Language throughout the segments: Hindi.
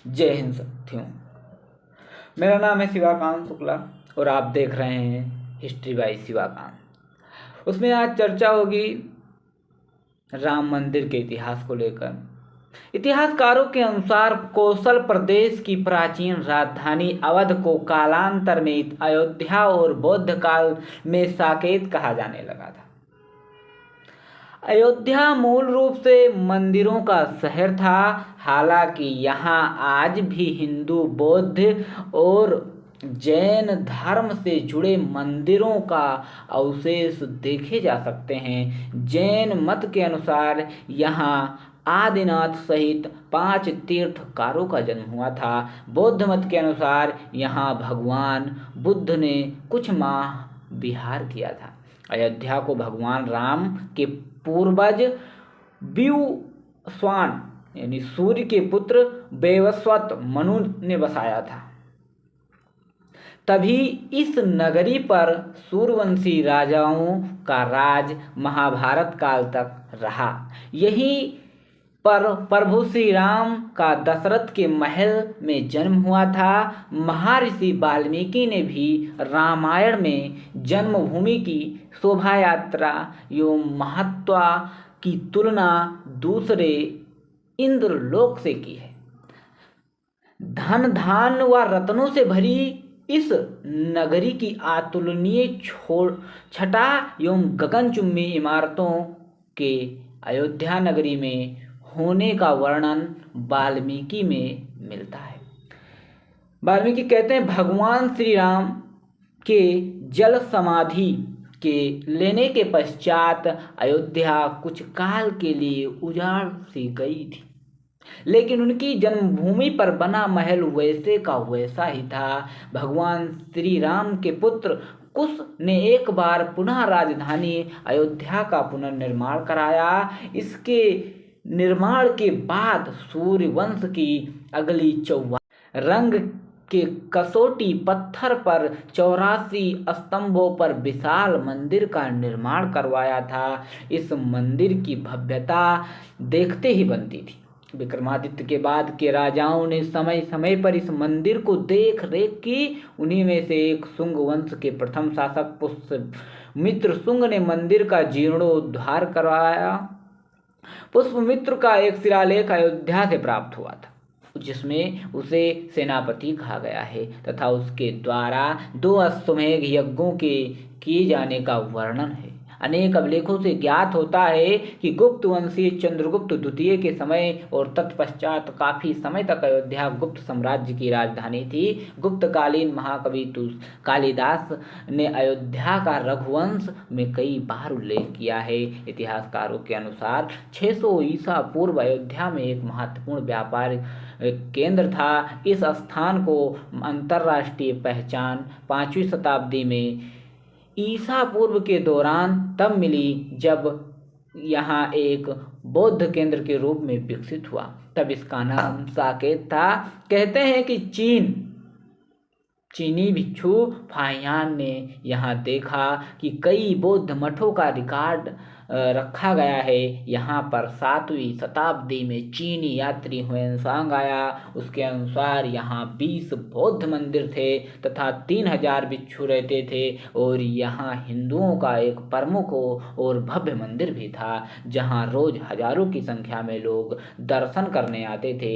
जय हिंद साथियों। मेरा नाम है शिवाकांत शुक्ला और आप देख रहे हैं हिस्ट्री बाय शिवाकांत। उसमें आज चर्चा होगी राम मंदिर के इतिहास को लेकर। इतिहासकारों के अनुसार कौशल प्रदेश की प्राचीन राजधानी अवध को कालांतर में अयोध्या और बौद्ध काल में साकेत कहा जाने लगा था। अयोध्या मूल रूप से मंदिरों का शहर था। हालांकि यहाँ आज भी हिंदू, बौद्ध और जैन धर्म से जुड़े मंदिरों का अवशेष देखे जा सकते हैं। जैन मत के अनुसार यहाँ आदिनाथ सहित 5 तीर्थकारों का जन्म हुआ था। बौद्ध मत के अनुसार यहाँ भगवान बुद्ध ने कुछ माह विहार किया था। अयोध्या को भगवान राम के पूर्वज विवस्वान यानी सूर्य के पुत्र वैवस्वत मनु ने बसाया था। तभी इस नगरी पर सूर्यवंशी राजाओं का राज महाभारत काल तक रहा। यहीं पर प्रभु श्री राम का दशरथ के महल में जन्म हुआ था। महर्षि वाल्मीकि ने भी रामायण में जन्मभूमि की शोभा यात्रा एवं महत्व की तुलना दूसरे इंद्रलोक से की है। धन धान्य व रत्नों से भरी इस नगरी की अतुलनीय छटा एवं गगनचुंबी इमारतों के अयोध्या नगरी में होने का वर्णन वाल्मीकि में मिलता है। वाल्मीकि कहते हैं, भगवान श्री राम के जल समाधि के लेने के पश्चात अयोध्या कुछ काल के लिए उजाड़ सी गई थी, लेकिन उनकी जन्मभूमि पर बना महल वैसे का वैसा ही था। भगवान श्री राम के पुत्र कुश ने एक बार पुनः राजधानी अयोध्या का पुनर्निर्माण कराया। इसके निर्माण के बाद सूर्यवंश की अगली 44 रंग के कसौटी पत्थर पर 84 स्तंभों पर विशाल मंदिर का निर्माण करवाया था। इस मंदिर की भव्यता देखते ही बनती थी। विक्रमादित्य के बाद के राजाओं ने समय समय पर इस मंदिर को देख रेख की। उन्हीं में से एक शुंग वंश के प्रथम शासक पुष्यमित्र शुंग ने मंदिर का जीर्णोद्धार करवाया। पुष्यमित्र का एक शिलालेख अयोध्या से प्राप्त हुआ था, जिसमें उसे सेनापति कहा गया है तथा उसके द्वारा 2 अश्वमेध यज्ञों के किए जाने का वर्णन है। अनेक अभिलेखों से ज्ञात होता है कि गुप्त वंशीय चंद्रगुप्त द्वितीय के समय और तत्पश्चात काफी समय तक अयोध्या गुप्त साम्राज्य की राजधानी थी। गुप्तकालीन महाकवि कालिदास ने अयोध्या का रघुवंश में कई बार उल्लेख किया है। इतिहासकारों के अनुसार 600 ईसा पूर्व अयोध्या में एक महत्वपूर्ण व्यापार केंद्र था। इस स्थान को अंतर्राष्ट्रीय पहचान 5वीं शताब्दी में ईसा पूर्व के दौरान तब मिली जब यहाँ एक बौद्ध केंद्र के रूप में विकसित हुआ। तब इसका नाम साकेत था। कहते हैं कि चीनी भिक्षु फाहियान ने यहाँ देखा कि कई बौद्ध मठों का रिकॉर्ड रखा गया है। यहाँ पर 7वीं शताब्दी में चीनी यात्री हुएनसांग आया। उसके अनुसार यहाँ 20 बौद्ध मंदिर थे तथा 3000 भिक्षु रहते थे और यहाँ हिंदुओं का एक प्रमुख और भव्य मंदिर भी था, जहाँ रोज हजारों की संख्या में लोग दर्शन करने आते थे।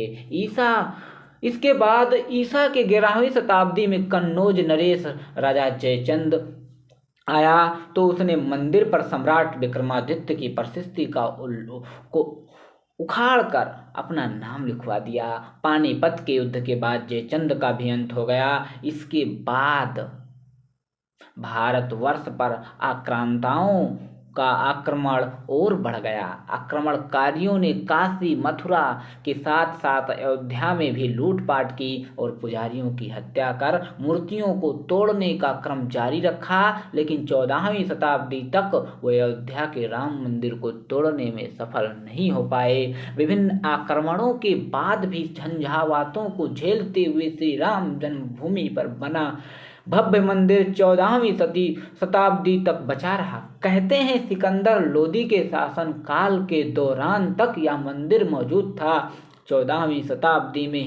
इसके बाद ईसा के 11वीं शताब्दी में कन्नौज नरेश राजा जयचंद आया तो उसने मंदिर पर सम्राट विक्रमादित्य की प्रशस्ति को उखाड़ कर अपना नाम लिखवा दिया। पानीपत के युद्ध के बाद जयचंद का भी अंत हो गया। इसके बाद भारतवर्ष पर आक्रांताओं का आक्रमण और बढ़ गया। आक्रमणकारियों ने काशी मथुरा के साथ साथ अयोध्या में भी लूटपाट की और पुजारियों की हत्या कर मूर्तियों को तोड़ने का क्रम जारी रखा। लेकिन 14वीं शताब्दी तक वे अयोध्या के राम मंदिर को तोड़ने में सफल नहीं हो पाए। विभिन्न आक्रमणों के बाद भी झंझावातों को झेलते हुए श्री राम जन्मभूमि पर बना भव्य मंदिर 14वीं शताब्दी तक बचा रहा। कहते हैं सिकंदर लोदी के शासन काल के दौरान तक यह मंदिर मौजूद था। 14वीं शताब्दी में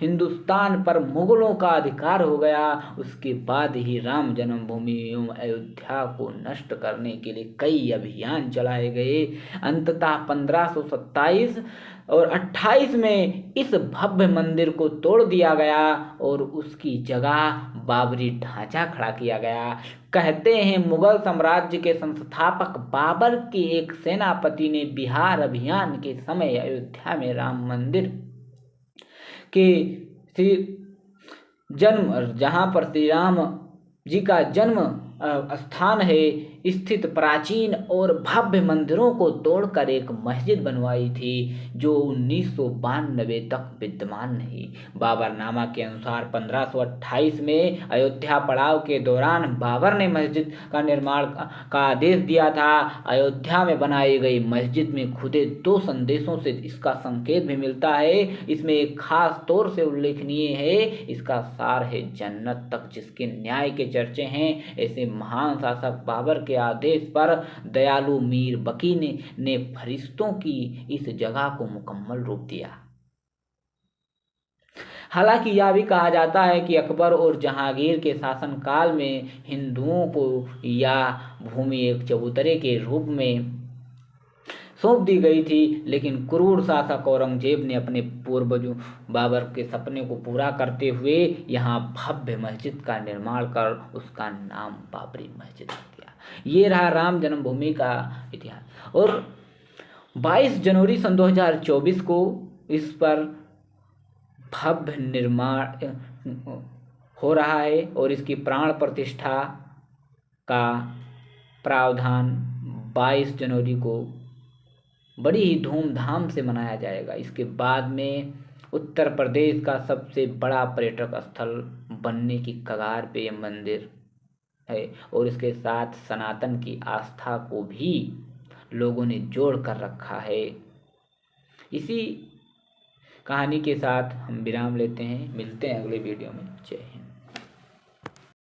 हिंदुस्तान पर मुगलों का अधिकार हो गया, उसके बाद ही राम जन्मभूमि एवं अयोध्या को नष्ट करने के लिए कई अभियान चलाए गए। अंततः 1527 और 28 में इस भव्य मंदिर को तोड़ दिया गया और उसकी जगह बाबरी ढांचा खड़ा किया गया। कहते हैं मुगल साम्राज्य के संस्थापक बाबर के एक सेनापति ने बिहार अभियान के समय अयोध्या में राम मंदिर के श्री जन्म, जहाँ पर श्री राम जी का जन्म स्थान है, स्थित प्राचीन और भव्य मंदिरों को तोड़कर एक मस्जिद बनवाई थी जो 1992 तक विद्यमान नहीं। बाबरनामा के अनुसार 1528 में अयोध्या पड़ाव के दौरान बाबर ने मस्जिद का निर्माण का आदेश दिया था। अयोध्या में बनाई गई मस्जिद में खुदे 2 संदेशों से इसका संकेत भी मिलता है। इसमें एक खास तौर से उल्लेखनीय है, इसका सार है जन्नत तक, जिसके न्याय के चर्चे हैं। ऐसे महान शासक बाबर के आदेश पर दयालु मीर बकी ने फरिश्तों की इस जगह को मुकम्मल रूप दिया। हालांकि यह भी कहा जाता है कि अकबर और जहांगीर के शासनकाल में हिंदुओं को यह भूमि एक चबूतरे के रूप में सौंप दी गई थी, लेकिन क्रूर शासक औरंगजेब ने अपने पूर्वजों बाबर के सपने को पूरा करते हुए यहाँ भव्य मस्जिद का निर्माण कर उसका नाम बाबरी मस्जिद रख दिया। ये रहा राम जन्मभूमि का इतिहास। और 22 जनवरी सन 2024 को इस पर भव्य निर्माण हो रहा है और इसकी प्राण प्रतिष्ठा का प्रावधान 22 जनवरी को बड़ी ही धूमधाम से मनाया जाएगा। इसके बाद में उत्तर प्रदेश का सबसे बड़ा पर्यटक स्थल बनने की कगार पे ये मंदिर है और इसके साथ सनातन की आस्था को भी लोगों ने जोड़ कर रखा है। इसी कहानी के साथ हम विराम लेते हैं, मिलते हैं अगले वीडियो में। जय हिंद।